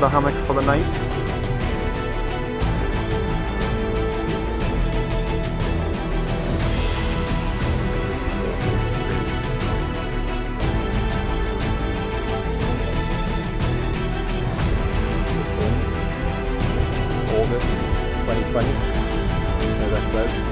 the hammock for the night. August 2020. That's Les.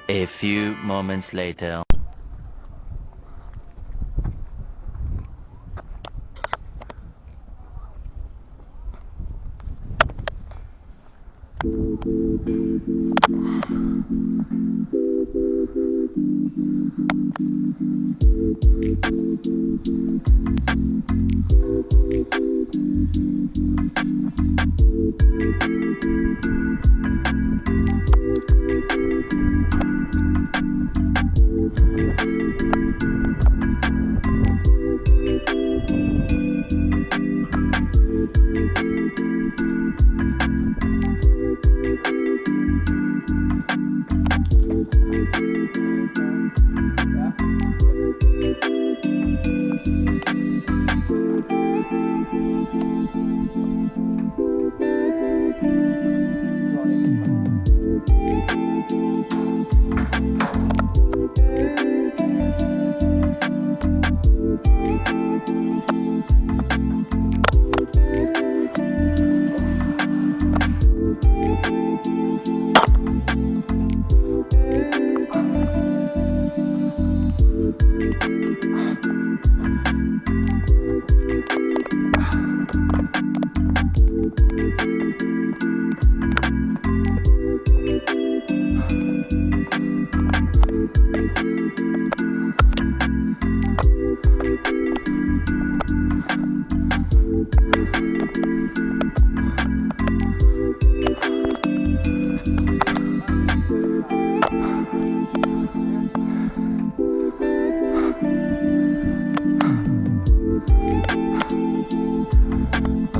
A few moments later.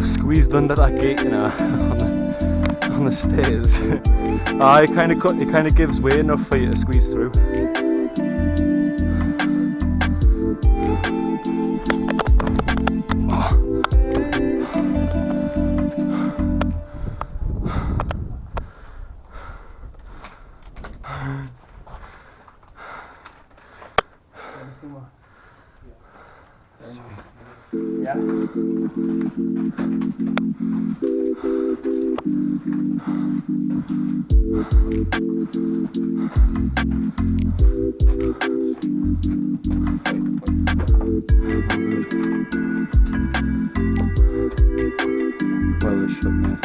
Squeezed under that gate, you know, on the stairs. It kind of gives way enough for you to squeeze through. Yeah. Well, it shouldn't.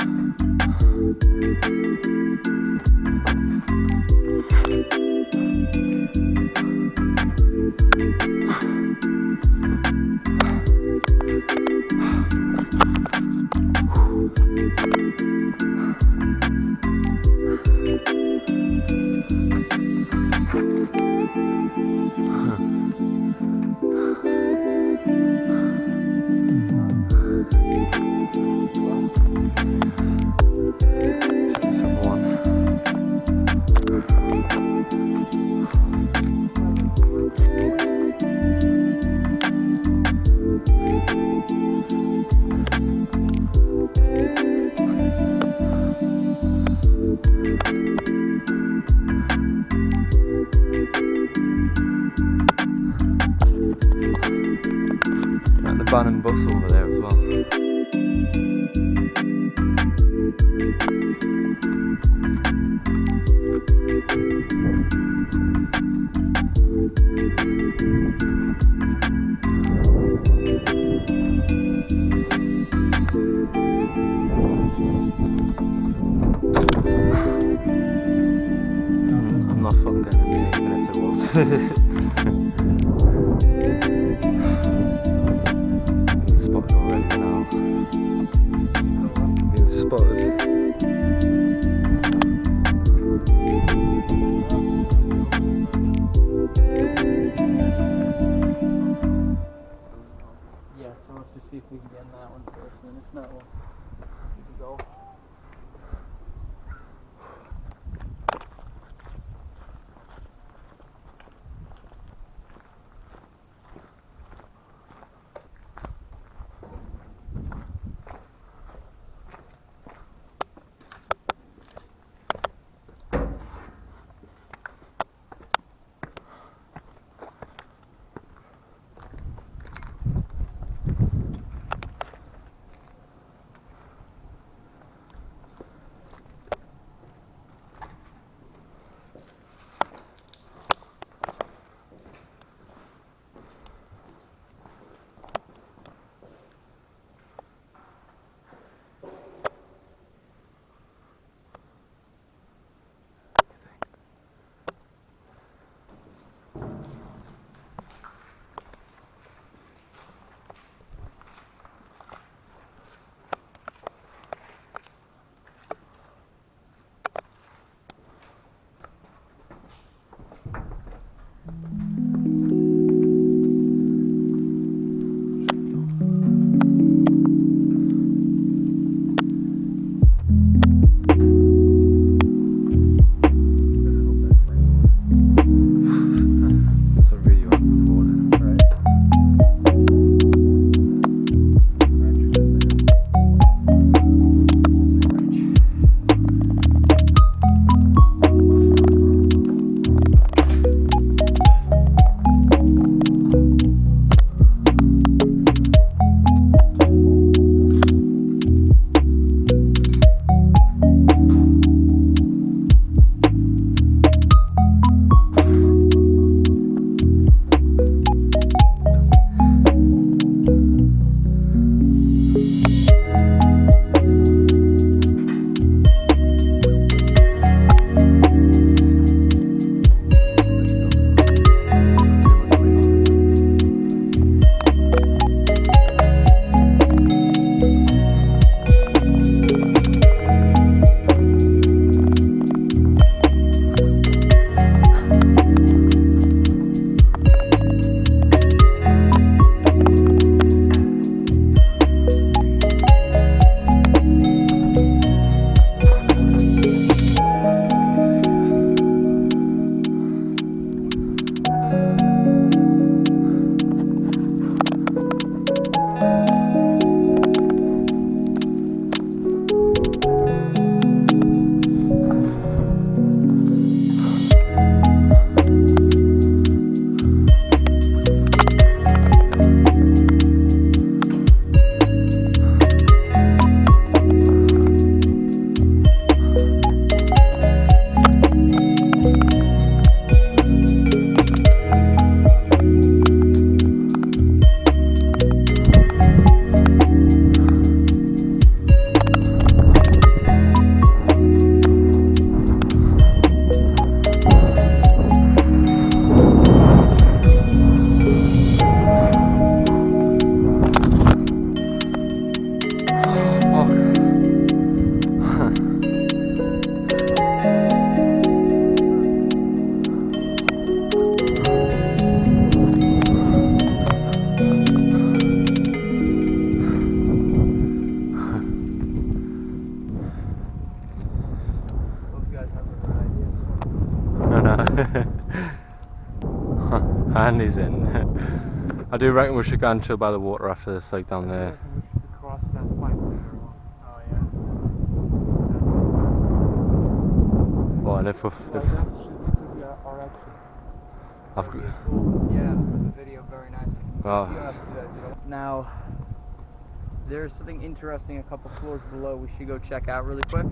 And the van and bus over there as well. I'm not fucking getting it, even if it was. Being spotted already now. Being spotted. Yeah, so let's just see if we can get in that one first, and if not, we'll go. sand is in. I do reckon we should go and chill by the water after this, like down there. We should cross that pipe later on. Oh yeah. Well, and if Well, that should literally be our exit. I've That'd be cool. Yeah, for the video, very nice. Oh. You don't have to do that if you don't. Now, there's something interesting a couple floors below we should go check out really quick.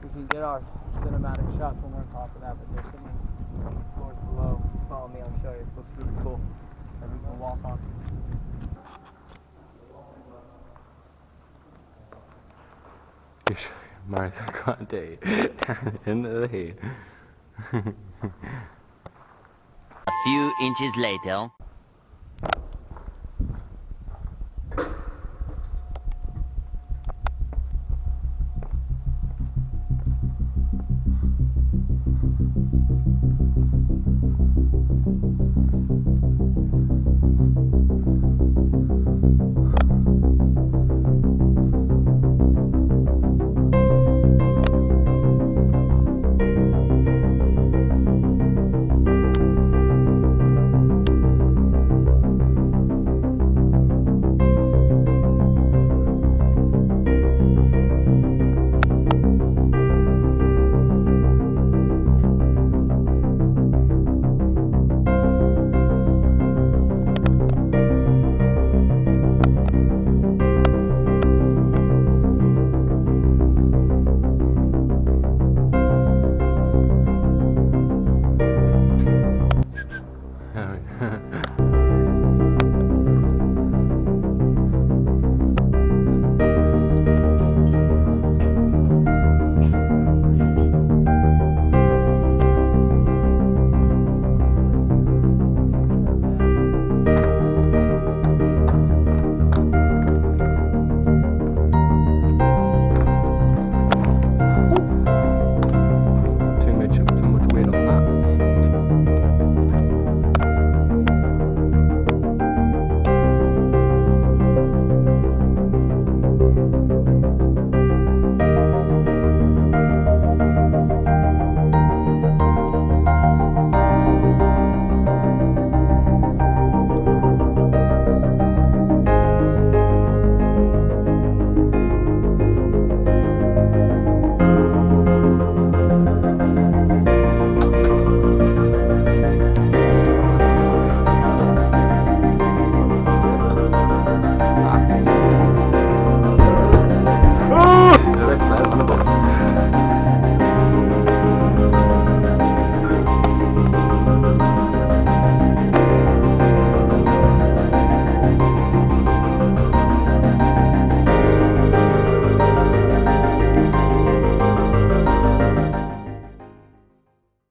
We can get our cinematic shots when we're on top of that, but there's something a couple floors below. Follow me, I'll show you. It looks really cool. That we can walk on. Marius, I can't do it. Into the heat. A few inches later.